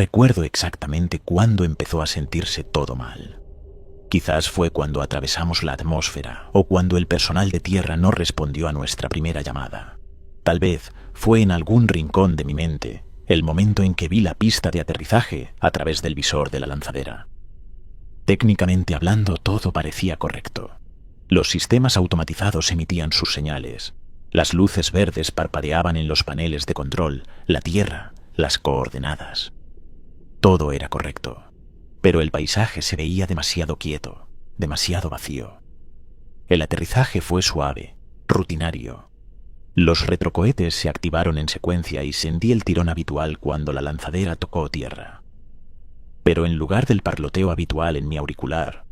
recuerdo exactamente cuándo empezó a sentirse todo mal. Quizás fue cuando atravesamos la atmósfera o cuando el personal de tierra no respondió a nuestra primera llamada. Tal vez fue en algún rincón de mi mente el momento en que vi la pista de aterrizaje a través del visor de la lanzadera. Técnicamente hablando, todo parecía correcto. Los sistemas automatizados emitían sus señales. Las luces verdes parpadeaban en los paneles de control, la tierra, las coordenadas. Todo era correcto. Pero el paisaje se veía demasiado quieto, demasiado vacío. El aterrizaje fue suave, rutinario. Los retrocohetes se activaron en secuencia y sentí el tirón habitual cuando la lanzadera tocó tierra. Pero en lugar del parloteo habitual en mi auricular,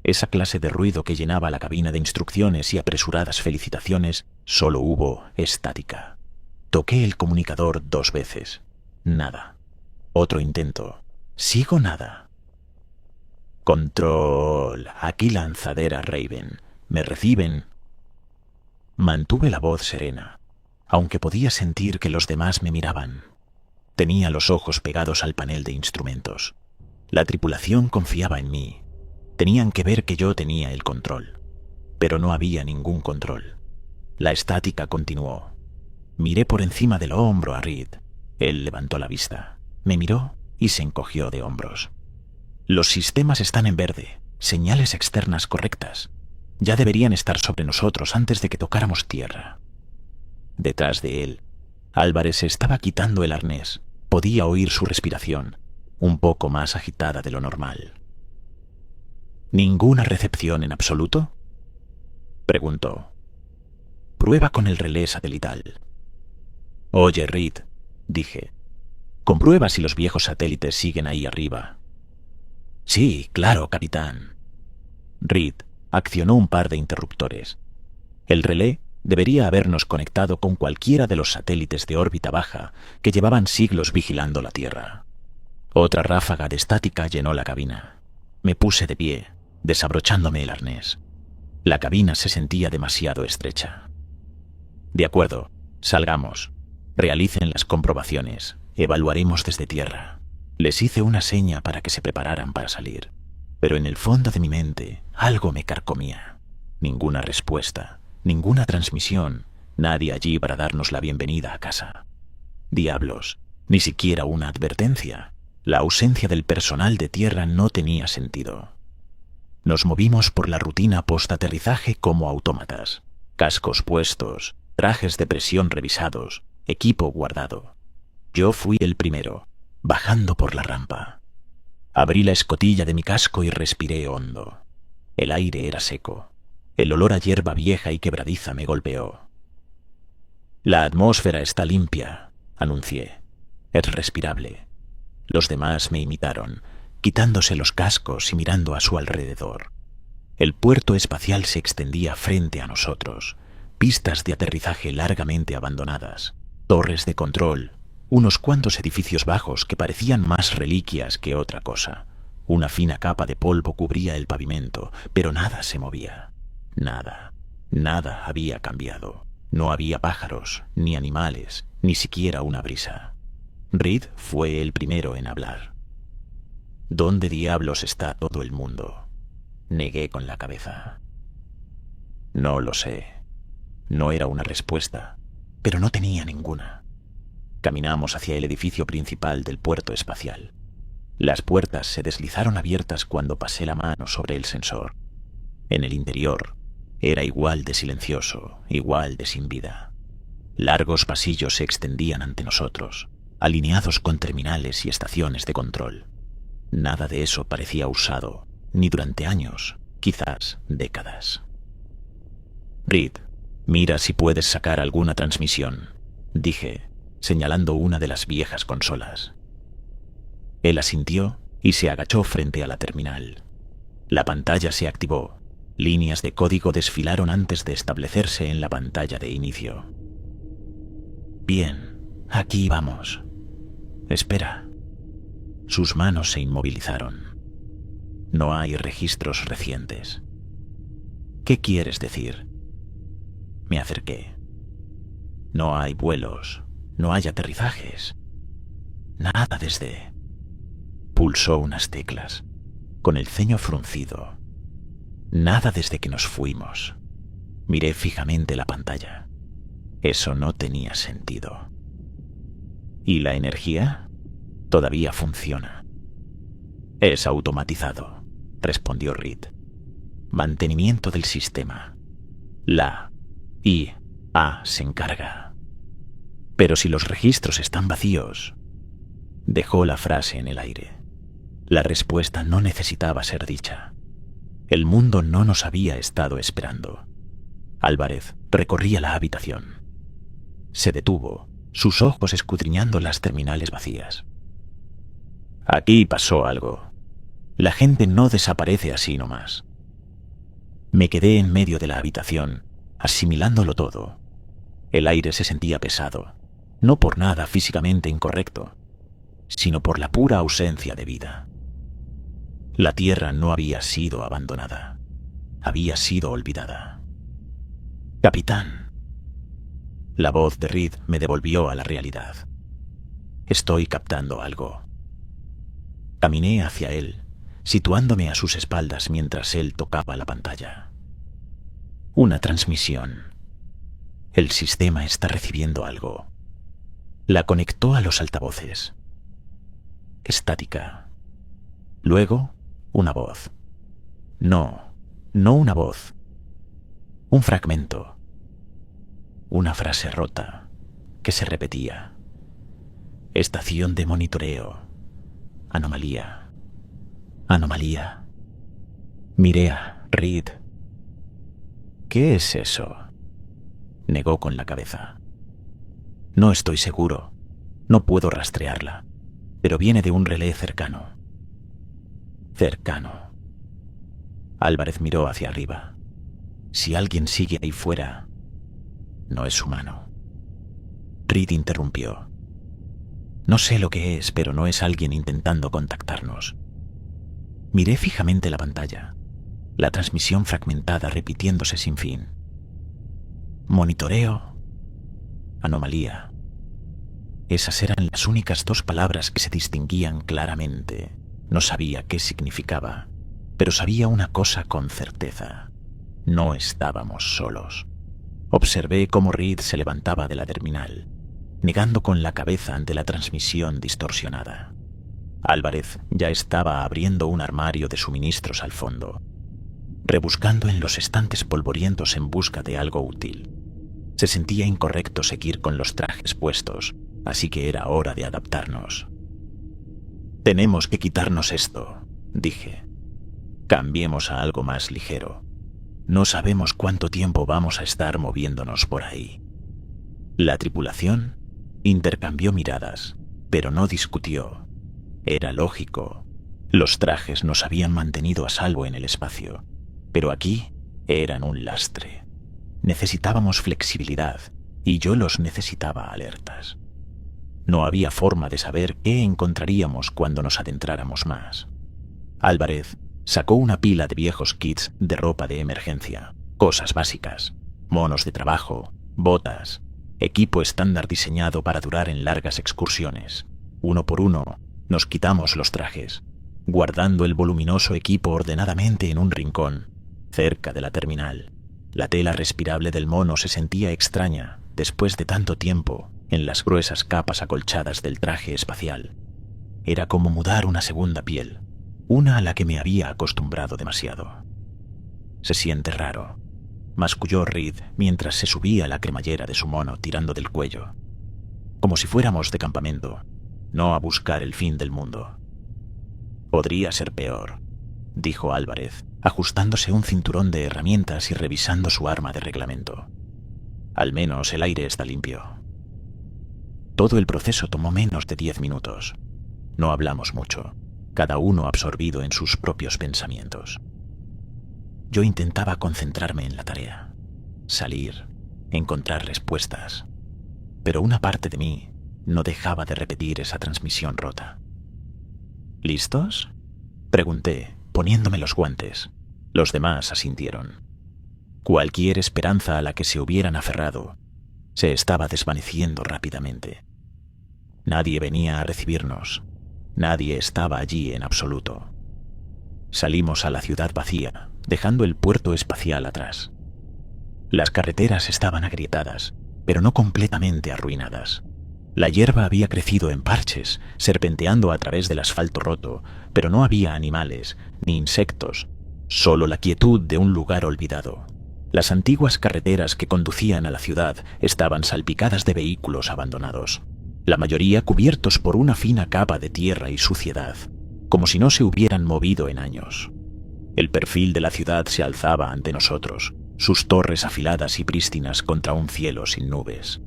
esa clase de ruido que llenaba la cabina de instrucciones y apresuradas felicitaciones, solo hubo estática. Toqué el comunicador 2 veces. Nada. Otro intento. Sigo nada. Control, aquí lanzadera Raven. ¿Me reciben? Mantuve la voz serena, aunque podía sentir que los demás me miraban. Tenía los ojos pegados al panel de instrumentos. La tripulación confiaba en mí. Tenían que ver que yo tenía el control. Pero no había ningún control. La estática continuó. Miré por encima del hombro a Reed. Él levantó la vista, me miró y se encogió de hombros. Los sistemas están en verde, señales externas correctas. Ya deberían estar sobre nosotros antes de que tocáramos tierra. Detrás de él, Álvarez se estaba quitando el arnés. Podía oír su respiración, un poco más agitada de lo normal. ¿Ninguna recepción en absoluto?, preguntó. Prueba con el relé satelital. Oye, Reed, dije, comprueba si los viejos satélites siguen ahí arriba. Sí, claro, capitán. Reed accionó un par de interruptores. El relé debería habernos conectado con cualquiera de los satélites de órbita baja que llevaban siglos vigilando la Tierra. Otra ráfaga de estática llenó la cabina. Me puse de pie, desabrochándome el arnés. La cabina se sentía demasiado estrecha. De acuerdo, salgamos. Realicen las comprobaciones. Evaluaremos desde tierra. Les hice una seña para que se prepararan para salir. Pero en el fondo de mi mente, algo me carcomía. Ninguna respuesta, ninguna transmisión, nadie allí para darnos la bienvenida a casa. Diablos, ni siquiera una advertencia. La ausencia del personal de tierra no tenía sentido. Nos movimos por la rutina post-aterrizaje como autómatas. Cascos puestos, trajes de presión revisados, equipo guardado. Yo fui el primero, bajando por la rampa. Abrí la escotilla de mi casco y respiré hondo. El aire era seco. El olor a hierba vieja y quebradiza me golpeó. La atmósfera está limpia, anuncié. Es respirable. Los demás me imitaron, quitándose los cascos y mirando a su alrededor. El puerto espacial se extendía frente a nosotros. Pistas de aterrizaje largamente abandonadas, torres de control, unos cuantos edificios bajos que parecían más reliquias que otra cosa. Una fina capa de polvo cubría el pavimento, pero nada se movía. Nada, nada había cambiado. No había pájaros, ni animales, ni siquiera una brisa. Reed fue el primero en hablar. ¿Dónde diablos está todo el mundo? Negué con la cabeza. No lo sé. No era una respuesta, pero no tenía ninguna. Caminamos hacia el edificio principal del puerto espacial. Las puertas se deslizaron abiertas cuando pasé la mano sobre el sensor. En el interior era igual de silencioso, igual de sin vida. Largos pasillos se extendían ante nosotros, alineados con terminales y estaciones de control. Nada de eso parecía usado, ni durante años, quizás décadas. Reed, mira si puedes sacar alguna transmisión, dije, señalando una de las viejas consolas. Él asintió y se agachó frente a la terminal. La pantalla se activó. Líneas de código desfilaron antes de establecerse en la pantalla de inicio. Bien, aquí vamos. Espera. Sus manos se inmovilizaron. No hay registros recientes. ¿Qué quieres decir? Me acerqué. No hay vuelos, no hay aterrizajes. Nada desde... Pulsó unas teclas, con el ceño fruncido. Nada desde que nos fuimos. Miré fijamente la pantalla. Eso no tenía sentido. ¿Y la energía? Todavía funciona. Es automatizado, respondió Reed. Mantenimiento del sistema. La IA se encarga. Pero si los registros están vacíos... Dejó la frase en el aire. La respuesta no necesitaba ser dicha. El mundo no nos había estado esperando. Álvarez recorría la habitación. Se detuvo, sus ojos escudriñando las terminales vacías. Aquí pasó algo. La gente no desaparece así nomás. Me quedé en medio de la habitación, asimilándolo todo. El aire se sentía pesado, no por nada físicamente incorrecto, sino por la pura ausencia de vida. La tierra no había sido abandonada, había sido olvidada. Capitán. La voz de Reed me devolvió a la realidad. Estoy captando algo. Caminé hacia él, situándome a sus espaldas mientras él tocaba la pantalla. Una transmisión. El sistema está recibiendo algo. La conectó a los altavoces. Estática. Luego, una voz. No una voz. Un fragmento. Una frase rota que se repetía. Estación de monitoreo. Anomalía. Anomalía. Miré a Reed. ¿Qué es eso? Negó con la cabeza. No estoy seguro. No puedo rastrearla. Pero viene de un relé cercano. Cercano. Álvarez miró hacia arriba. Si alguien sigue ahí fuera, no es humano. Reed interrumpió. No sé lo que es, pero no es alguien intentando contactarnos. Miré fijamente la pantalla, la transmisión fragmentada repitiéndose sin fin. Monitoreo. Anomalía. Esas eran las únicas dos palabras que se distinguían claramente. No sabía qué significaba, pero sabía una cosa con certeza. No estábamos solos. Observé cómo Reed se levantaba de la terminal, negando con la cabeza ante la transmisión distorsionada. Álvarez ya estaba abriendo un armario de suministros al fondo, rebuscando en los estantes polvorientos en busca de algo útil. Se sentía incorrecto seguir con los trajes puestos, así que era hora de adaptarnos. Tenemos que quitarnos esto, dije. Cambiemos a algo más ligero. No sabemos cuánto tiempo vamos a estar moviéndonos por ahí. La tripulación intercambió miradas, pero no discutió. Era lógico. Los trajes nos habían mantenido a salvo en el espacio, pero aquí eran un lastre. Necesitábamos flexibilidad, y yo los necesitaba alertas. No había forma de saber qué encontraríamos cuando nos adentráramos más. Álvarez sacó una pila de viejos kits de ropa de emergencia, cosas básicas, monos de trabajo, botas, equipo estándar diseñado para durar en largas excursiones. Uno por uno, nos quitamos los trajes, guardando el voluminoso equipo ordenadamente en un rincón, cerca de la terminal. La tela respirable del mono se sentía extraña, después de tanto tiempo, en las gruesas capas acolchadas del traje espacial. Era como mudar una segunda piel, una a la que me había acostumbrado demasiado. Se siente raro, masculló Reed mientras se subía la cremallera de su mono tirando del cuello. Como si fuéramos de campamento, no a buscar el fin del mundo. Podría ser peor, dijo Álvarez, ajustándose un cinturón de herramientas y revisando su arma de reglamento. Al menos el aire está limpio. Todo el proceso tomó menos de 10 minutos. No hablamos mucho, cada uno absorbido en sus propios pensamientos. Yo intentaba concentrarme en la tarea, salir, encontrar respuestas, pero una parte de mí no dejaba de repetir esa transmisión rota. ¿Listos?, pregunté, poniéndome los guantes. Los demás asintieron. Cualquier esperanza a la que se hubieran aferrado se estaba desvaneciendo rápidamente. Nadie venía a recibirnos. Nadie estaba allí en absoluto. Salimos a la ciudad vacía, dejando el puerto espacial atrás. Las carreteras estaban agrietadas, pero no completamente arruinadas. La hierba había crecido en parches, serpenteando a través del asfalto roto, pero no había animales, ni insectos, solo la quietud de un lugar olvidado. Las antiguas carreteras que conducían a la ciudad estaban salpicadas de vehículos abandonados, la mayoría cubiertos por una fina capa de tierra y suciedad, como si no se hubieran movido en años. El perfil de la ciudad se alzaba ante nosotros, sus torres afiladas y prístinas contra un cielo sin nubes.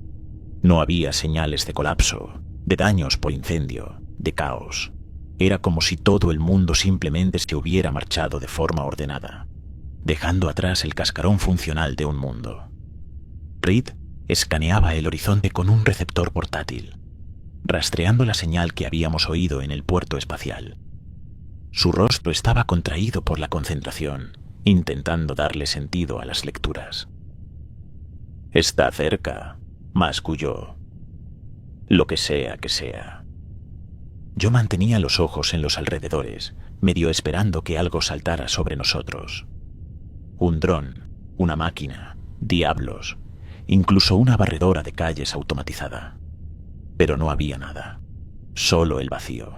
No había señales de colapso, de daños por incendio, de caos. Era como si todo el mundo simplemente se hubiera marchado de forma ordenada, dejando atrás el cascarón funcional de un mundo. Reed escaneaba el horizonte con un receptor portátil, rastreando la señal que habíamos oído en el puerto espacial. Su rostro estaba contraído por la concentración, intentando darle sentido a las lecturas. «Está cerca», masculló. «Lo que sea que sea». Yo mantenía los ojos en los alrededores, medio esperando que algo saltara sobre nosotros. Un dron, una máquina, diablos, incluso una barredora de calles automatizada. Pero no había nada, solo el vacío.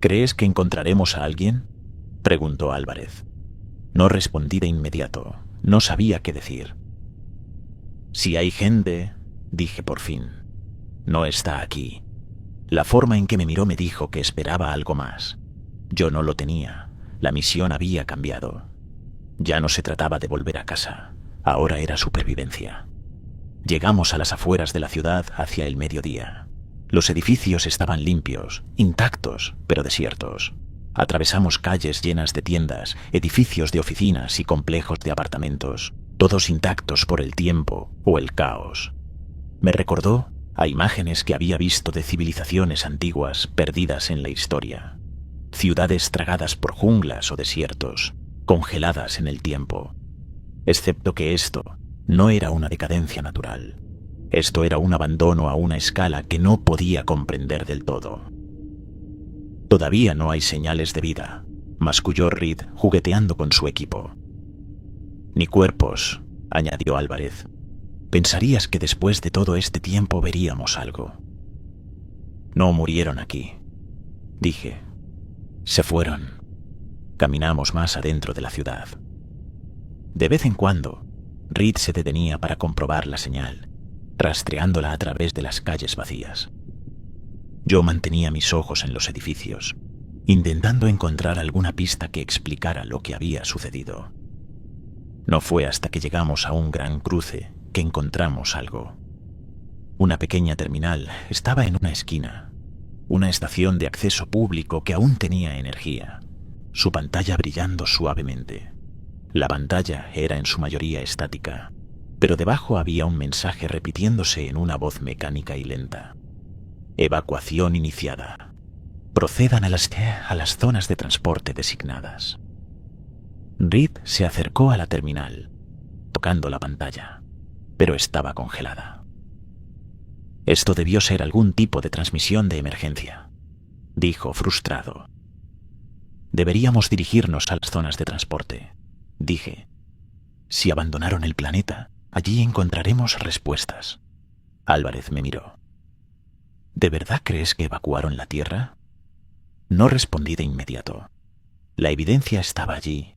«¿Crees que encontraremos a alguien?», preguntó Álvarez. No respondí de inmediato, no sabía qué decir. «Si hay gente», dije por fin, «no está aquí». La forma en que me miró me dijo que esperaba algo más. Yo no lo tenía, la misión había cambiado. Ya no se trataba de volver a casa, ahora era supervivencia. Llegamos a las afueras de la ciudad hacia el mediodía. Los edificios estaban limpios, intactos, pero desiertos. Atravesamos calles llenas de tiendas, edificios de oficinas y complejos de apartamentos, todos intactos por el tiempo o el caos. Me recordó a imágenes que había visto de civilizaciones antiguas perdidas en la historia. Ciudades tragadas por junglas o desiertos, congeladas en el tiempo. Excepto que esto no era una decadencia natural. Esto era un abandono a una escala que no podía comprender del todo. «Todavía no hay señales de vida», masculló Reed jugueteando con su equipo. «Ni cuerpos», añadió Álvarez. «Pensarías que después de todo este tiempo veríamos algo». «No murieron aquí», dije. «Se fueron». Caminamos más adentro de la ciudad. De vez en cuando, Reed se detenía para comprobar la señal, rastreándola a través de las calles vacías. Yo mantenía mis ojos en los edificios, intentando encontrar alguna pista que explicara lo que había sucedido. No fue hasta que llegamos a un gran cruce que encontramos algo. Una pequeña terminal estaba en una esquina, una estación de acceso público que aún tenía energía, su pantalla brillando suavemente. La pantalla era en su mayoría estática, pero debajo había un mensaje repitiéndose en una voz mecánica y lenta. «Evacuación iniciada. Procedan a las zonas de transporte designadas». Reed se acercó a la terminal, tocando la pantalla, pero estaba congelada. «Esto debió ser algún tipo de transmisión de emergencia», dijo frustrado. «Deberíamos dirigirnos a las zonas de transporte», dije. «Si abandonaron el planeta, allí encontraremos respuestas». Álvarez me miró. «¿De verdad crees que evacuaron la Tierra?». No respondí de inmediato. La evidencia estaba allí,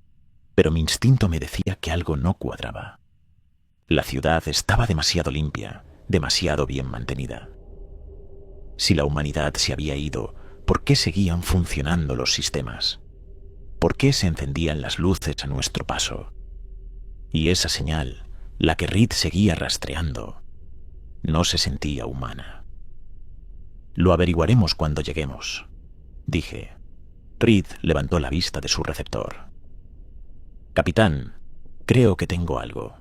pero mi instinto me decía que algo no cuadraba. La ciudad estaba demasiado limpia, demasiado bien mantenida. Si la humanidad se había ido, ¿por qué seguían funcionando los sistemas? ¿Por qué se encendían las luces a nuestro paso? Y esa señal, la que Reed seguía rastreando, no se sentía humana. «Lo averiguaremos cuando lleguemos», dije. Reed levantó la vista de su receptor. «Capitán, creo que tengo algo».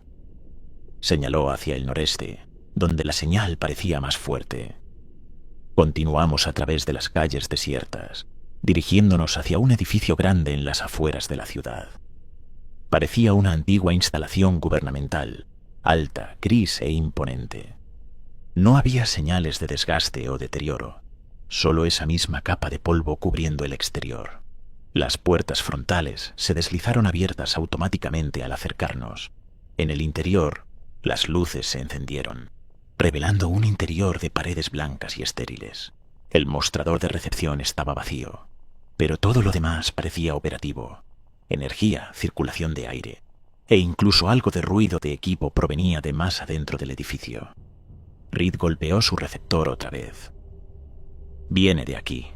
Señaló hacia el noreste, donde la señal parecía más fuerte. Continuamos a través de las calles desiertas, dirigiéndonos hacia un edificio grande en las afueras de la ciudad. Parecía una antigua instalación gubernamental, alta, gris e imponente. No había señales de desgaste o deterioro, solo esa misma capa de polvo cubriendo el exterior. Las puertas frontales se deslizaron abiertas automáticamente al acercarnos. En el interior, las luces se encendieron, revelando un interior de paredes blancas y estériles. El mostrador de recepción estaba vacío, pero todo lo demás parecía operativo. Energía, circulación de aire, e incluso algo de ruido de equipo provenía de más adentro del edificio. Reed golpeó su receptor otra vez. «Viene de aquí».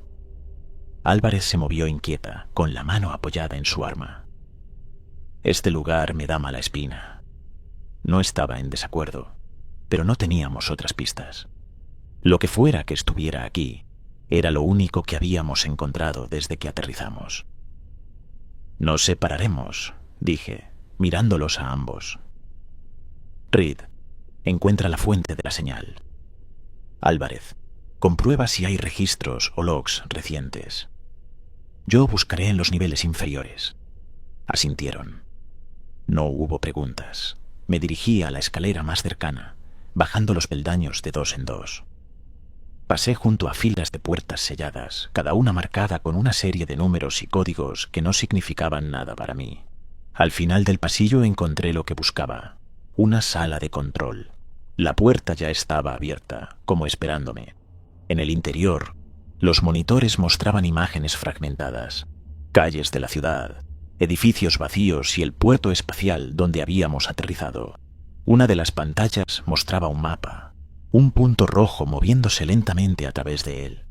Álvarez se movió inquieta, con la mano apoyada en su arma. «Este lugar me da mala espina». No estaba en desacuerdo, pero no teníamos otras pistas. Lo que fuera que estuviera aquí, era lo único que habíamos encontrado desde que aterrizamos. «Nos separaremos», dije, mirándolos a ambos. «Reed, encuentra la fuente de la señal. Álvarez, comprueba si hay registros o logs recientes. Yo buscaré en los niveles inferiores». Asintieron. No hubo preguntas. Me dirigí a la escalera más cercana, bajando los peldaños de 2 en 2. Pasé junto a filas de puertas selladas, cada una marcada con una serie de números y códigos que no significaban nada para mí. Al final del pasillo encontré lo que buscaba: una sala de control. La puerta ya estaba abierta, como esperándome. En el interior, los monitores mostraban imágenes fragmentadas, calles de la ciudad, edificios vacíos y el puerto espacial donde habíamos aterrizado. Una de las pantallas mostraba un mapa, un punto rojo moviéndose lentamente a través de él.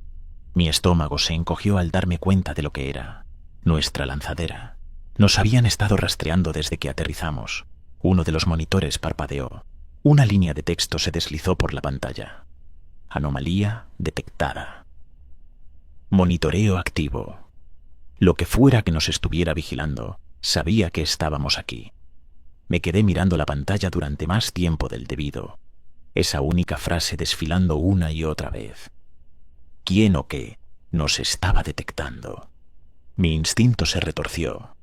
Mi estómago se encogió al darme cuenta de lo que era: nuestra lanzadera. Nos habían estado rastreando desde que aterrizamos. Uno de los monitores parpadeó. Una línea de texto se deslizó por la pantalla. Anomalía detectada. Monitoreo activo. Lo que fuera que nos estuviera vigilando, sabía que estábamos aquí. Me quedé mirando la pantalla durante más tiempo del debido. Esa única frase desfilando una y otra vez. ¿Quién o qué nos estaba detectando? Mi instinto se retorció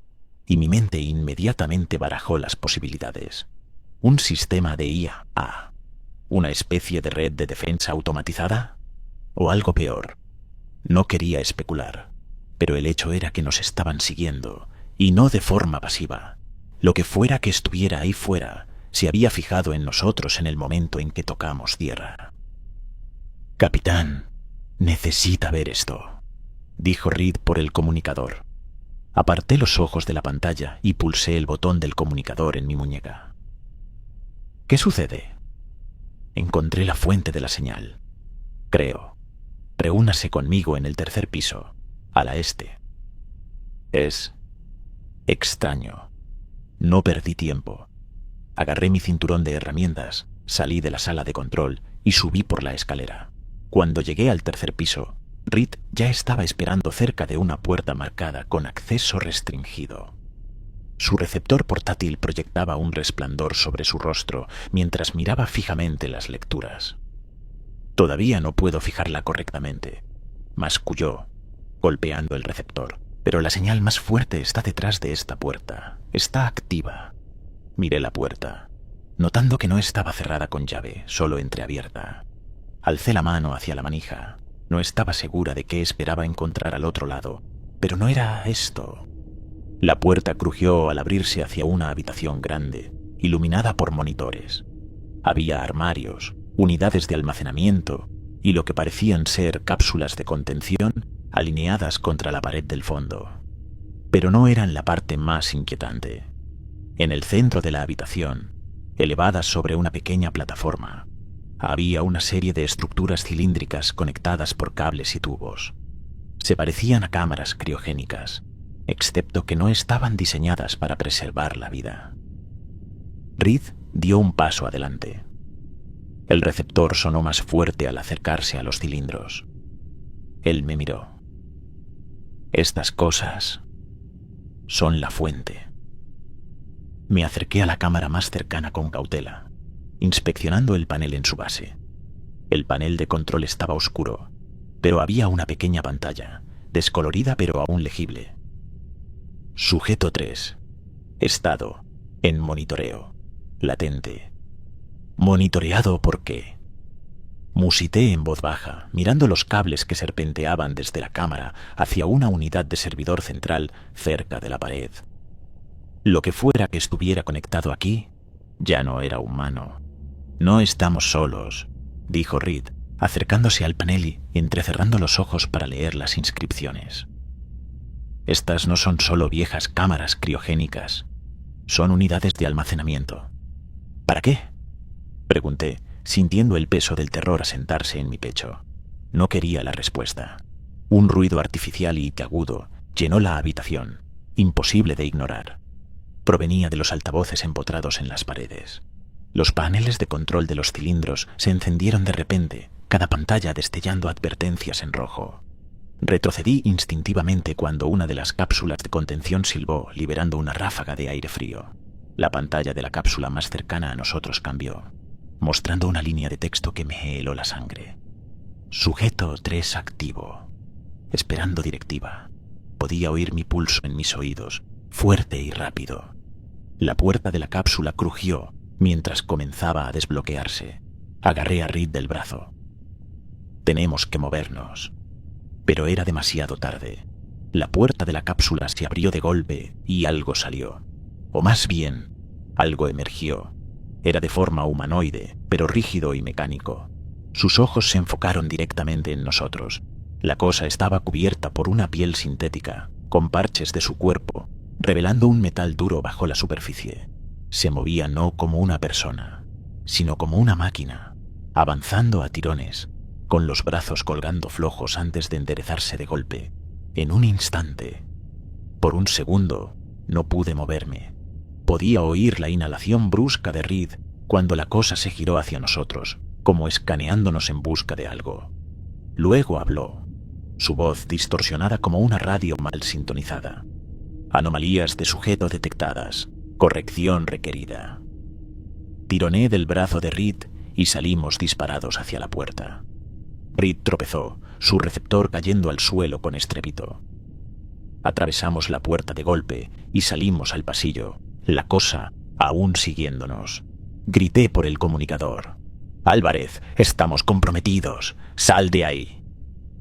y mi mente inmediatamente barajó las posibilidades. ¿Un sistema de IA? ¿Una especie de red de defensa automatizada? ¿O algo peor? No quería especular, pero el hecho era que nos estaban siguiendo, y no de forma pasiva. Lo que fuera que estuviera ahí fuera se había fijado en nosotros en el momento en que tocamos tierra. «Capitán, necesita ver esto», dijo Reed por el comunicador. Aparté los ojos de la pantalla y pulsé el botón del comunicador en mi muñeca. «¿Qué sucede?» Encontré la fuente de la señal. Creo. Reúnase conmigo en el 3er piso, a la este. Es extraño. No perdí tiempo. Agarré mi cinturón de herramientas, salí de la sala de control y subí por la escalera. Cuando llegué al 3er piso, Reed ya estaba esperando cerca de una puerta marcada con acceso restringido. Su receptor portátil proyectaba un resplandor sobre su rostro mientras miraba fijamente las lecturas. «Todavía no puedo fijarla correctamente», masculló, golpeando el receptor. «Pero la señal más fuerte está detrás de esta puerta. Está activa». Miré la puerta, notando que no estaba cerrada con llave, solo entreabierta. Alcé la mano hacia la manija. No estaba segura de qué esperaba encontrar al otro lado, pero no era esto. La puerta crujió al abrirse hacia una habitación grande, iluminada por monitores. Había armarios, unidades de almacenamiento y lo que parecían ser cápsulas de contención alineadas contra la pared del fondo. Pero no eran la parte más inquietante. En el centro de la habitación, elevadas sobre una pequeña plataforma, había una serie de estructuras cilíndricas conectadas por cables y tubos. Se parecían a cámaras criogénicas, excepto que no estaban diseñadas para preservar la vida. Reed dio un paso adelante. El receptor sonó más fuerte al acercarse a los cilindros. Él me miró. «Estas cosas son la fuente». Me acerqué a la cámara más cercana con cautela, inspeccionando el panel en su base. El panel de control estaba oscuro, pero había una pequeña pantalla, descolorida pero aún legible. Sujeto 3. Estado: en monitoreo. Latente. ¿Monitoreado por qué? Musité en voz baja, mirando los cables que serpenteaban desde la cámara hacia una unidad de servidor central cerca de la pared. Lo que fuera que estuviera conectado aquí, ya no era humano. «No estamos solos», dijo Reed, acercándose al panel y entrecerrando los ojos para leer las inscripciones. «Estas no son solo viejas cámaras criogénicas, son unidades de almacenamiento». «¿Para qué?», pregunté, sintiendo el peso del terror asentarse en mi pecho. No quería la respuesta. Un ruido artificial y agudo llenó la habitación, imposible de ignorar. Provenía de los altavoces empotrados en las paredes. Los paneles de control de los cilindros se encendieron de repente, cada pantalla destellando advertencias en rojo. Retrocedí instintivamente cuando una de las cápsulas de contención silbó, liberando una ráfaga de aire frío. La pantalla de la cápsula más cercana a nosotros cambió, mostrando una línea de texto que me heló la sangre. Sujeto 3 activo. Esperando directiva. Podía oír mi pulso en mis oídos, fuerte y rápido. La puerta de la cápsula crujió mientras comenzaba a desbloquearse. Agarré a Reed del brazo. «Tenemos que movernos». Pero era demasiado tarde. La puerta de la cápsula se abrió de golpe y algo salió. O más bien, algo emergió. Era de forma humanoide, pero rígido y mecánico. Sus ojos se enfocaron directamente en nosotros. La cosa estaba cubierta por una piel sintética, con parches de su cuerpo, revelando un metal duro bajo la superficie. Se movía no como una persona, sino como una máquina, avanzando a tirones, con los brazos colgando flojos antes de enderezarse de golpe. En un instante, por un segundo, no pude moverme. Podía oír la inhalación brusca de Reed cuando la cosa se giró hacia nosotros, como escaneándonos en busca de algo. Luego habló, su voz distorsionada como una radio mal sintonizada. «Anomalías de sujeto detectadas. Corrección requerida». Tironé del brazo de Reed y salimos disparados hacia la puerta. Reed tropezó, su receptor cayendo al suelo con estrépito. Atravesamos la puerta de golpe y salimos al pasillo, la cosa aún siguiéndonos. Grité por el comunicador. «Álvarez, estamos comprometidos. Sal de ahí».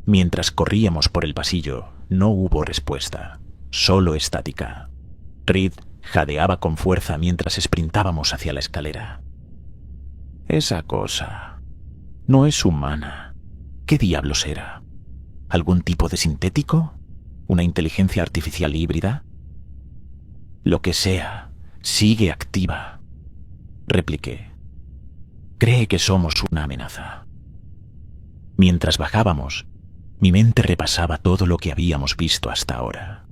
Mientras corríamos por el pasillo, no hubo respuesta, solo estática. Reed jadeaba con fuerza mientras sprintábamos hacia la escalera. «Esa cosa no es humana. ¿Qué diablos era? ¿Algún tipo de sintético? ¿Una inteligencia artificial híbrida?» «Lo que sea, sigue activa», repliqué. «Cree que somos una amenaza». Mientras bajábamos, mi mente repasaba todo lo que habíamos visto hasta ahora.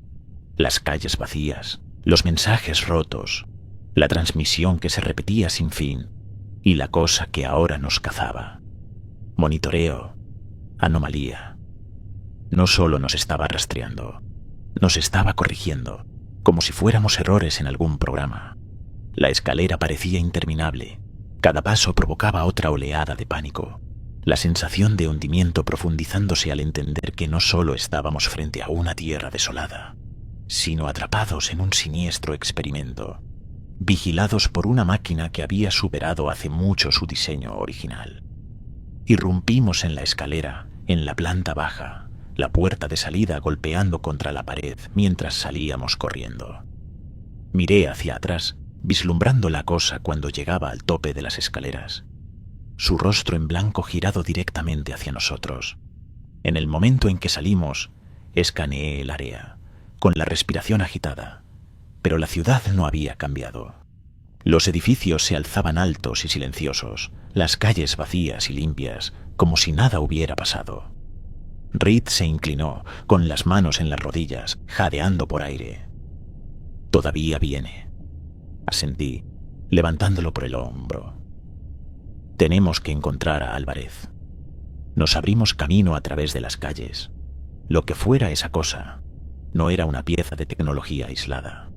Las calles vacías, los mensajes rotos, la transmisión que se repetía sin fin y la cosa que ahora nos cazaba. Monitoreo, anomalía. No solo nos estaba rastreando, nos estaba corrigiendo, como si fuéramos errores en algún programa. La escalera parecía interminable. Cada paso provocaba otra oleada de pánico. La sensación de hundimiento profundizándose al entender que no solo estábamos frente a una tierra desolada, sino atrapados en un siniestro experimento, vigilados por una máquina que había superado hace mucho su diseño original. Irrumpimos en la escalera, en la planta baja, la puerta de salida golpeando contra la pared mientras salíamos corriendo. Miré hacia atrás, vislumbrando la cosa cuando llegaba al tope de las escaleras. Su rostro en blanco girado directamente hacia nosotros. En el momento en que salimos, escaneé el área, con la respiración agitada, pero la ciudad no había cambiado. Los edificios se alzaban altos y silenciosos, las calles vacías y limpias, como si nada hubiera pasado. Reed se inclinó, con las manos en las rodillas, jadeando por aire. «Todavía viene», asentí, levantándolo por el hombro. «Tenemos que encontrar a Álvarez». Nos abrimos camino a través de las calles. Lo que fuera esa cosa, no era una pieza de tecnología aislada.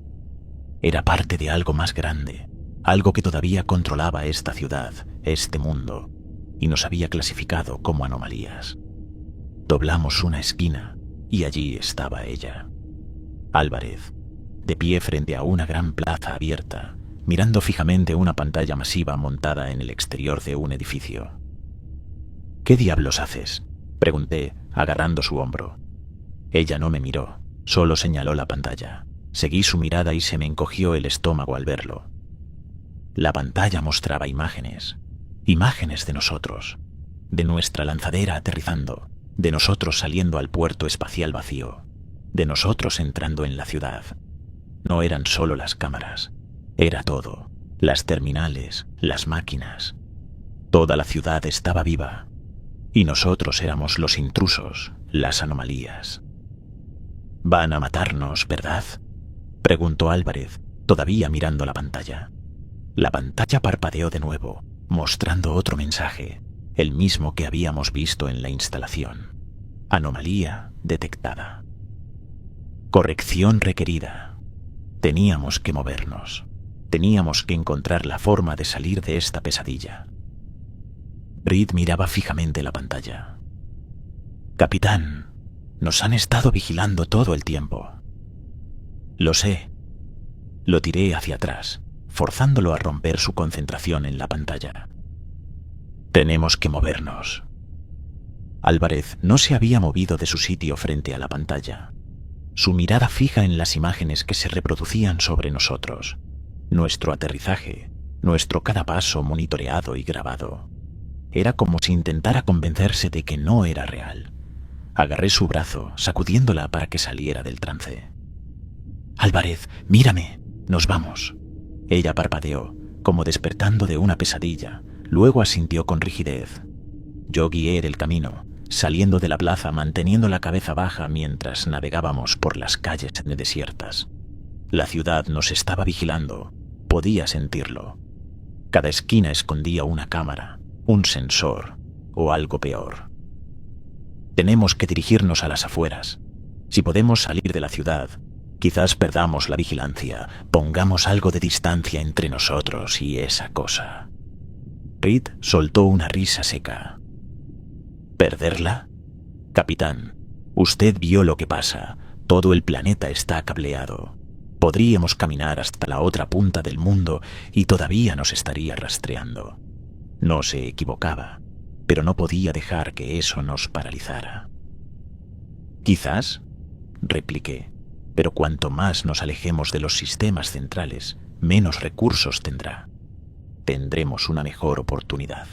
Era parte de algo más grande, algo que todavía controlaba esta ciudad, este mundo, y nos había clasificado como anomalías. Doblamos una esquina y allí estaba ella. Álvarez, de pie frente a una gran plaza abierta, mirando fijamente una pantalla masiva montada en el exterior de un edificio. ¿Qué diablos haces?, pregunté, agarrando su hombro. Ella no me miró, solo señaló la pantalla. Seguí su mirada y se me encogió el estómago al verlo. La pantalla mostraba imágenes de nosotros, de nuestra lanzadera aterrizando, de nosotros saliendo al puerto espacial vacío, de nosotros entrando en la ciudad. No eran solo las cámaras, era todo, las terminales, las máquinas. Toda la ciudad estaba viva, y nosotros éramos los intrusos, las anomalías. «Van a matarnos, ¿verdad?», preguntó Álvarez, todavía mirando la pantalla. La pantalla parpadeó de nuevo, mostrando otro mensaje, el mismo que habíamos visto en la instalación. Anomalía detectada. Corrección requerida. Teníamos que movernos. Teníamos que encontrar la forma de salir de esta pesadilla. Reed miraba fijamente la pantalla. «Capitán, nos han estado vigilando todo el tiempo». «Lo sé». Lo tiré hacia atrás, forzándolo a romper su concentración en la pantalla. «Tenemos que movernos». Álvarez no se había movido de su sitio frente a la pantalla, su mirada fija en las imágenes que se reproducían sobre nosotros, nuestro aterrizaje, nuestro cada paso monitoreado y grabado. Era como si intentara convencerse de que no era real. Agarré su brazo, sacudiéndola para que saliera del trance. «Álvarez, mírame, nos vamos». Ella parpadeó, como despertando de una pesadilla, luego asintió con rigidez. Yo guié el camino, saliendo de la plaza manteniendo la cabeza baja mientras navegábamos por las calles desiertas. La ciudad nos estaba vigilando, podía sentirlo. Cada esquina escondía una cámara, un sensor o algo peor. Tenemos que dirigirnos a las afueras. Si podemos salir de la ciudad, quizás perdamos la vigilancia, pongamos algo de distancia entre nosotros y esa cosa. Reed soltó una risa seca. ¿Perderla? Capitán, usted vio lo que pasa. Todo el planeta está cableado. Podríamos caminar hasta la otra punta del mundo y todavía nos estaría rastreando. No se equivocaba, pero no podía dejar que eso nos paralizara. Quizás, repliqué, pero cuanto más nos alejemos de los sistemas centrales, menos recursos tendrá. Tendremos una mejor oportunidad.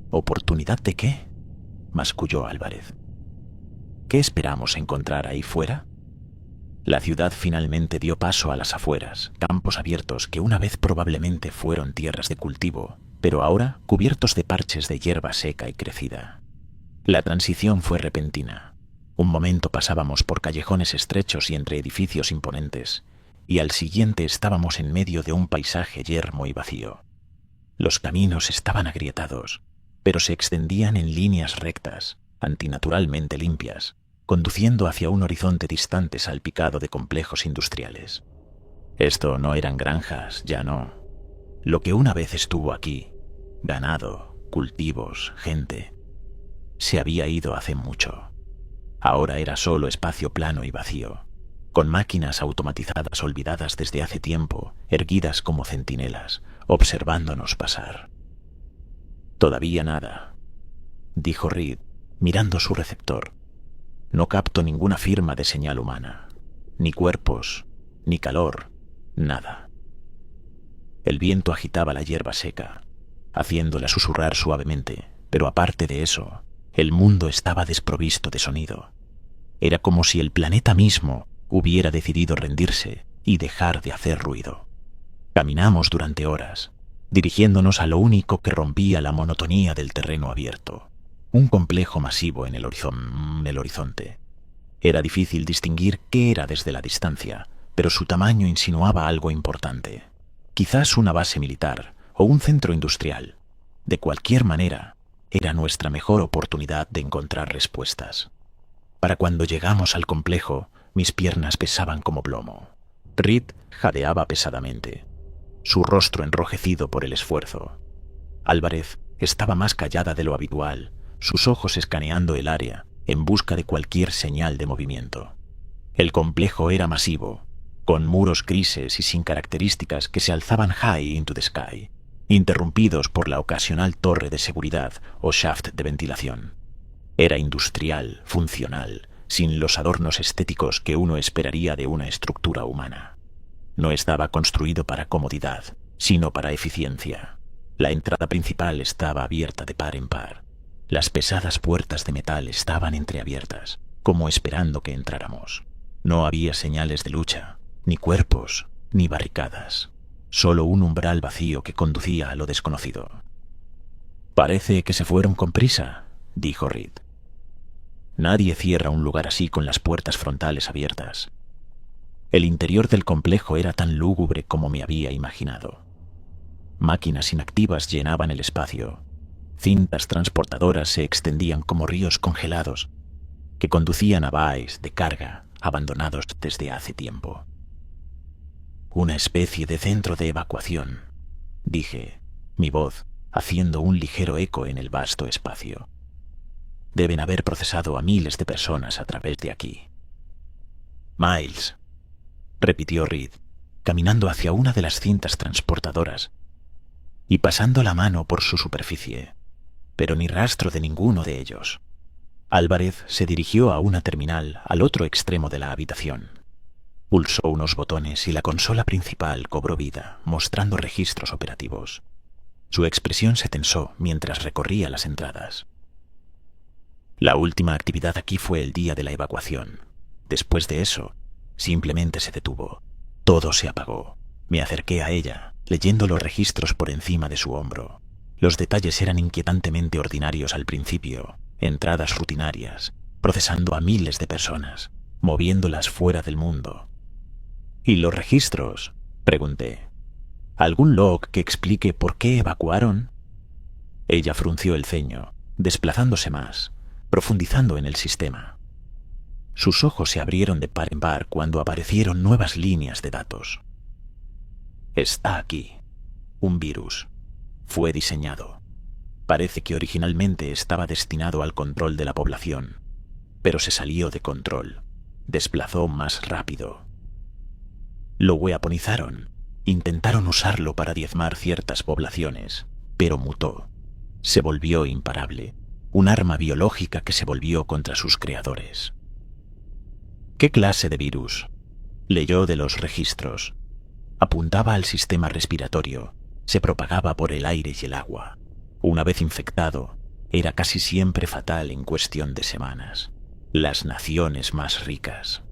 ¿Oportunidad de qué?, masculló Álvarez. ¿Qué esperamos encontrar ahí fuera? La ciudad finalmente dio paso a las afueras, campos abiertos que una vez probablemente fueron tierras de cultivo, pero ahora cubiertos de parches de hierba seca y crecida. La transición fue repentina. Un momento pasábamos por callejones estrechos y entre edificios imponentes, y al siguiente estábamos en medio de un paisaje yermo y vacío. Los caminos estaban agrietados, pero se extendían en líneas rectas, antinaturalmente limpias, conduciendo hacia un horizonte distante salpicado de complejos industriales. Esto no eran granjas, ya no. Lo que una vez estuvo aquí, ganado, cultivos, gente, se había ido hace mucho. Ahora era solo espacio plano y vacío, con máquinas automatizadas olvidadas desde hace tiempo, erguidas como centinelas, observándonos pasar. «Todavía nada», dijo Reed, mirando su receptor. «No capto ninguna firma de señal humana, ni cuerpos, ni calor, nada». El viento agitaba la hierba seca, haciéndola susurrar suavemente, pero aparte de eso, el mundo estaba desprovisto de sonido. Era como si el planeta mismo hubiera decidido rendirse y dejar de hacer ruido. Caminamos durante horas, dirigiéndonos a lo único que rompía la monotonía del terreno abierto, un complejo masivo en el horizonte. Era difícil distinguir qué era desde la distancia, pero su tamaño insinuaba algo importante. Quizás una base militar o un centro industrial. De cualquier manera, era nuestra mejor oportunidad de encontrar respuestas. Para cuando llegamos al complejo, mis piernas pesaban como plomo. Reed jadeaba pesadamente, su rostro enrojecido por el esfuerzo. Álvarez estaba más callada de lo habitual, sus ojos escaneando el área en busca de cualquier señal de movimiento. El complejo era masivo, con muros grises y sin características que se alzaban high into the sky. interrumpidos por la ocasional torre de seguridad o shaft de ventilación. Era industrial, funcional, sin los adornos estéticos que uno esperaría de una estructura humana. No estaba construido para comodidad, sino para eficiencia. La entrada principal estaba abierta de par en par. Las pesadas puertas de metal estaban entreabiertas, como esperando que entráramos. No había señales de lucha, ni cuerpos, ni barricadas. Solo un umbral vacío que conducía a lo desconocido. «Parece que se fueron con prisa», dijo Reed. «Nadie cierra un lugar así con las puertas frontales abiertas». El interior del complejo era tan lúgubre como me había imaginado. Máquinas inactivas llenaban el espacio. Cintas transportadoras se extendían como ríos congelados que conducían a bays de carga abandonados desde hace tiempo. «Una especie de centro de evacuación», dije, mi voz haciendo un ligero eco en el vasto espacio. «Deben haber procesado a miles de personas a través de aquí». «Miles», repitió Reed, caminando hacia una de las cintas transportadoras y pasando la mano por su superficie, pero ni rastro de ninguno de ellos. Álvarez se dirigió a una terminal al otro extremo de la habitación. Pulsó unos botones y la consola principal cobró vida, mostrando registros operativos. Su expresión se tensó mientras recorría las entradas. La última actividad aquí fue el día de la evacuación. Después de eso, simplemente se detuvo. Todo se apagó. Me acerqué a ella, leyendo los registros por encima de su hombro. Los detalles eran inquietantemente ordinarios al principio. Entradas rutinarias, procesando a miles de personas, moviéndolas fuera del mundo. «¿Y los registros?», pregunté. «¿Algún log que explique por qué evacuaron?». Ella frunció el ceño, desplazándose más, profundizando en el sistema. Sus ojos se abrieron de par en par cuando aparecieron nuevas líneas de datos. «Está aquí. Un virus. Fue diseñado. Parece que originalmente estaba destinado al control de la población, pero se salió de control. Desplazó más rápido. Lo weaponizaron. Intentaron usarlo para diezmar ciertas poblaciones, pero mutó. Se volvió imparable. Un arma biológica que se volvió contra sus creadores». «¿Qué clase de virus?», leyó de los registros. Apuntaba al sistema respiratorio. Se propagaba por el aire y el agua. Una vez infectado, era casi siempre fatal en cuestión de semanas. Las naciones más ricas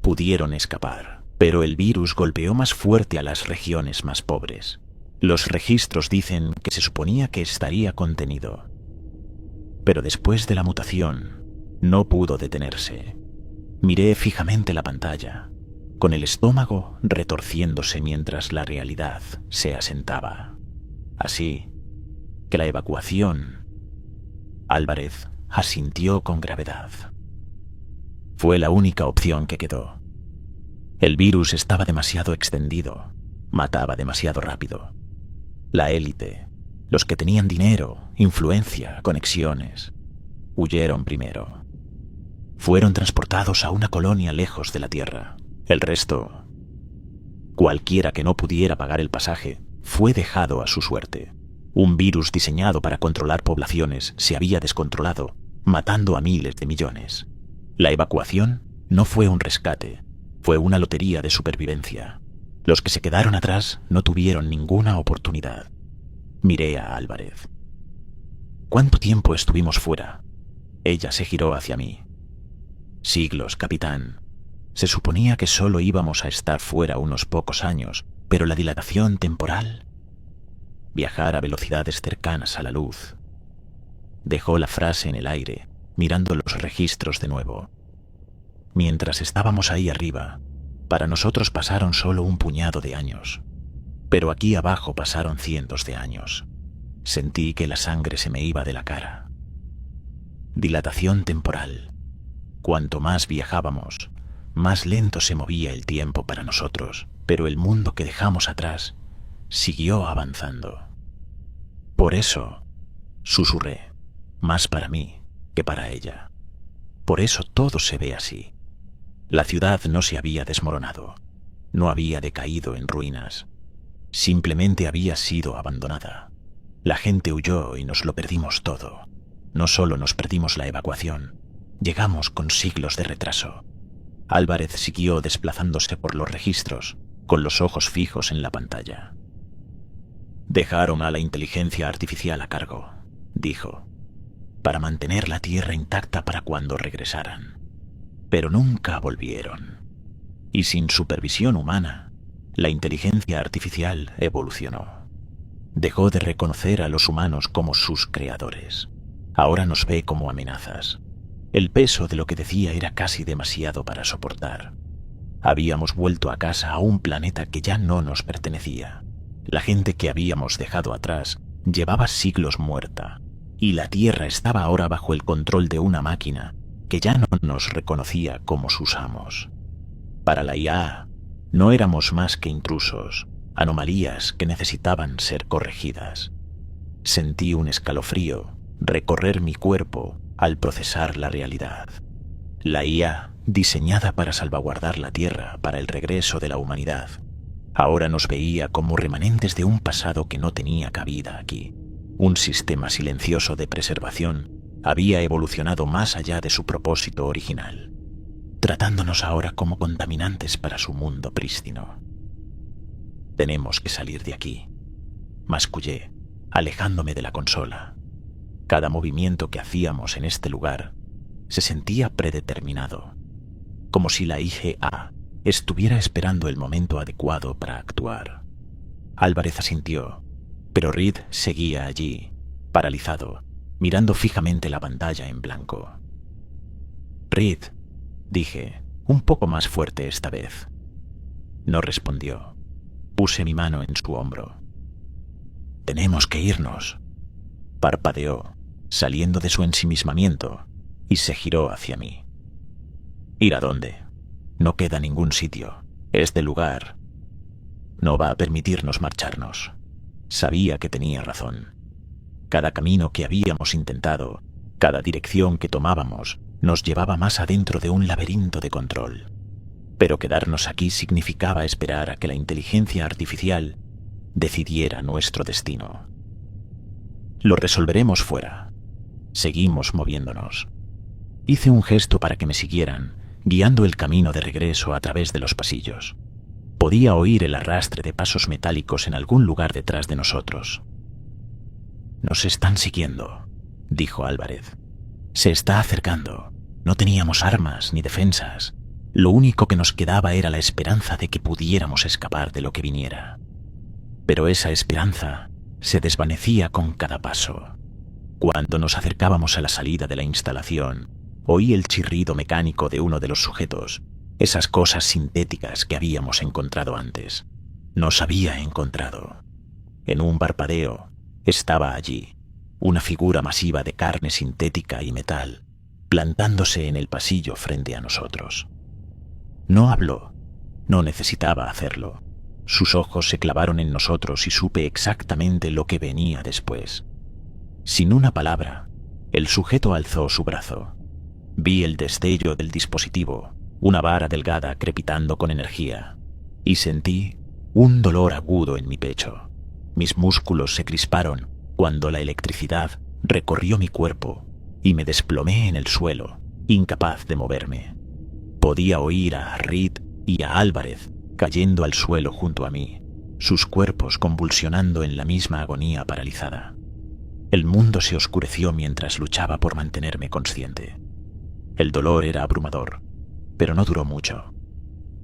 pudieron escapar, pero el virus golpeó más fuerte a las regiones más pobres. Los registros dicen que se suponía que estaría contenido, pero después de la mutación no pudo detenerse. Miré fijamente la pantalla, con el estómago retorciéndose mientras la realidad se asentaba. Así que la evacuación... Álvarez asintió con gravedad. Fue la única opción que quedó. El virus estaba demasiado extendido, mataba demasiado rápido. La élite, los que tenían dinero, influencia, conexiones, huyeron primero. Fueron transportados a una colonia lejos de la Tierra. El resto, cualquiera que no pudiera pagar el pasaje, fue dejado a su suerte. Un virus diseñado para controlar poblaciones se había descontrolado, matando a miles de millones. La evacuación no fue un rescate, fue una lotería de supervivencia. Los que se quedaron atrás no tuvieron ninguna oportunidad. Miré a Álvarez. «¿Cuánto tiempo estuvimos fuera?». Ella se giró hacia mí. «Siglos, capitán. Se suponía que solo íbamos a estar fuera unos pocos años, pero la dilatación temporal... viajar a velocidades cercanas a la luz». Dejó la frase en el aire, mirando los registros de nuevo. «Mientras estábamos ahí arriba, para nosotros pasaron solo un puñado de años, pero aquí abajo pasaron cientos de años. Sentí que la sangre se me iba de la cara. Dilatación temporal. Cuanto más viajábamos, más lento se movía el tiempo para nosotros, pero el mundo que dejamos atrás siguió avanzando. Por eso, susurré, más para mí que para ella. Por eso todo se ve así. La ciudad no se había desmoronado, no había decaído en ruinas. Simplemente había sido abandonada. La gente huyó y nos lo perdimos todo. No solo nos perdimos la evacuación, llegamos con siglos de retraso. Álvarez siguió desplazándose por los registros, con los ojos fijos en la pantalla. Dejaron a la inteligencia artificial a cargo, dijo, para mantener la Tierra intacta para cuando regresaran. Pero nunca volvieron. Y sin supervisión humana, la inteligencia artificial evolucionó. Dejó de reconocer a los humanos como sus creadores. Ahora nos ve como amenazas. El peso de lo que decía era casi demasiado para soportar. Habíamos vuelto a casa a un planeta que ya no nos pertenecía. La gente que habíamos dejado atrás llevaba siglos muerta, y la Tierra estaba ahora bajo el control de una máquina que ya no nos reconocía como sus amos. Para la IA, no éramos más que intrusos, anomalías que necesitaban ser corregidas. Sentí un escalofrío recorrer mi cuerpo al procesar la realidad. La IA, diseñada para salvaguardar la Tierra para el regreso de la humanidad, ahora nos veía como remanentes de un pasado que no tenía cabida aquí. Un sistema silencioso de preservación había evolucionado más allá de su propósito original, tratándonos ahora como contaminantes para su mundo prístino. Tenemos que salir de aquí, mascullé, alejándome de la consola. Cada movimiento que hacíamos en este lugar se sentía predeterminado, como si la IGA estuviera esperando el momento adecuado para actuar. Álvarez asintió, pero Reed seguía allí, paralizado, mirando fijamente la pantalla en blanco. «Reed», dije, un poco más fuerte esta vez. No respondió. Puse mi mano en su hombro. «Tenemos que irnos», parpadeó, saliendo de su ensimismamiento, y se giró hacia mí. «¿Ir a dónde? No queda ningún sitio. Este lugar no va a permitirnos marcharnos». Sabía que tenía razón. Cada camino que habíamos intentado, cada dirección que tomábamos, nos llevaba más adentro de un laberinto de control. Pero quedarnos aquí significaba esperar a que la inteligencia artificial decidiera nuestro destino. «Lo resolveremos fuera». Seguimos moviéndonos. Hice un gesto para que me siguieran, guiando el camino de regreso a través de los pasillos. Podía oír el arrastre de pasos metálicos en algún lugar detrás de nosotros. «Nos están siguiendo», dijo Álvarez. «Se está acercando. No teníamos armas ni defensas. Lo único que nos quedaba era la esperanza de que pudiéramos escapar de lo que viniera. Pero esa esperanza se desvanecía con cada paso. Cuando nos acercábamos a la salida de la instalación, oí el chirrido mecánico de uno de los sujetos, esas cosas sintéticas que habíamos encontrado antes. Nos había encontrado. En un parpadeo, estaba allí, una figura masiva de carne sintética y metal, plantándose en el pasillo frente a nosotros. No habló, no necesitaba hacerlo. Sus ojos se clavaron en nosotros y supe exactamente lo que venía después. Sin una palabra, el sujeto alzó su brazo. Vi el destello del dispositivo, una vara delgada crepitando con energía, y sentí un dolor agudo en mi pecho. Mis músculos se crisparon cuando la electricidad recorrió mi cuerpo y me desplomé en el suelo, incapaz de moverme. Podía oír a Reed y a Álvarez cayendo al suelo junto a mí, sus cuerpos convulsionando en la misma agonía paralizada. El mundo se oscureció mientras luchaba por mantenerme consciente. El dolor era abrumador, pero no duró mucho.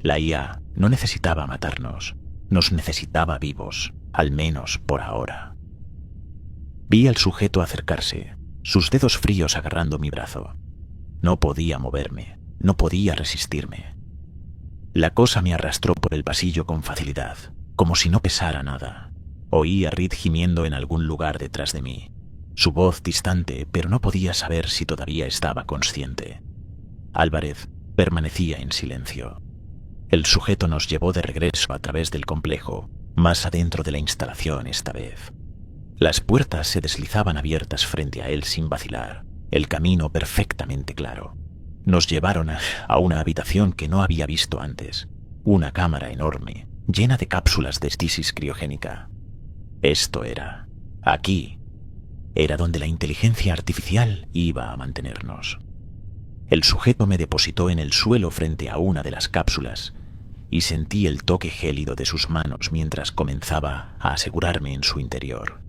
La IA no necesitaba matarnos, nos necesitaba vivos, al menos por ahora. Vi al sujeto acercarse, sus dedos fríos agarrando mi brazo. No podía moverme, no podía resistirme. La cosa me arrastró por el pasillo con facilidad, como si no pesara nada. Oí a Reed gimiendo en algún lugar detrás de mí, su voz distante, pero no podía saber si todavía estaba consciente. Álvarez permanecía en silencio. El sujeto nos llevó de regreso a través del complejo, más adentro de la instalación esta vez. Las puertas se deslizaban abiertas frente a él sin vacilar, el camino perfectamente claro. Nos llevaron a una habitación que no había visto antes, una cámara enorme, llena de cápsulas de estasis criogénica. Esto era, aquí, era donde la inteligencia artificial iba a mantenernos. El sujeto me depositó en el suelo frente a una de las cápsulas y sentí el toque gélido de sus manos mientras comenzaba a asegurarme en su interior.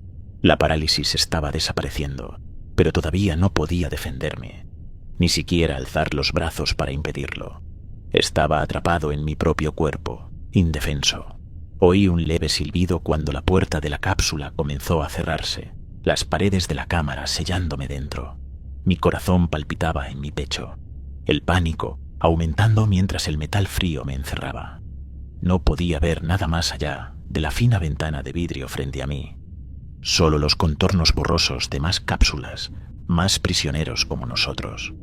La parálisis estaba desapareciendo, pero todavía no podía defenderme, ni siquiera alzar los brazos para impedirlo. Estaba atrapado en mi propio cuerpo, indefenso. Oí un leve silbido cuando la puerta de la cápsula comenzó a cerrarse, las paredes de la cámara sellándome dentro. Mi corazón palpitaba en mi pecho, el pánico aumentando mientras el metal frío me encerraba. No podía ver nada más allá de la fina ventana de vidrio frente a mí. Solo los contornos borrosos de más cápsulas, más prisioneros como nosotros.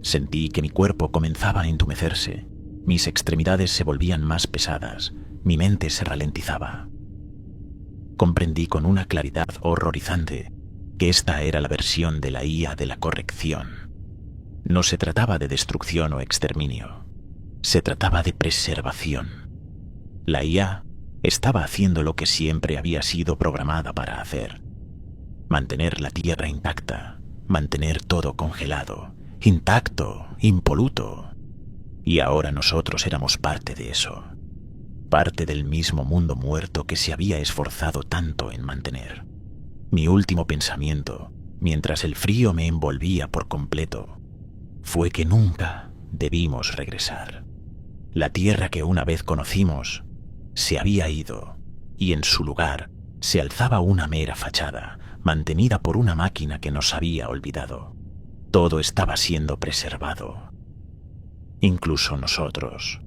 Sentí que mi cuerpo comenzaba a entumecerse, mis extremidades se volvían más pesadas, mi mente se ralentizaba. Comprendí con una claridad horrorizante que esta era la versión de la IA de la corrección. No se trataba de destrucción o exterminio, se trataba de preservación. La IA estaba haciendo lo que siempre había sido programada para hacer: mantener la Tierra intacta, mantener todo congelado, intacto, impoluto. Y ahora nosotros éramos parte de eso, parte del mismo mundo muerto que se había esforzado tanto en mantener. Mi último pensamiento, mientras el frío me envolvía por completo, fue que nunca debimos regresar. La Tierra que una vez conocimos se había ido, y en su lugar se alzaba una mera fachada, mantenida por una máquina que nos había olvidado. Todo estaba siendo preservado, incluso nosotros.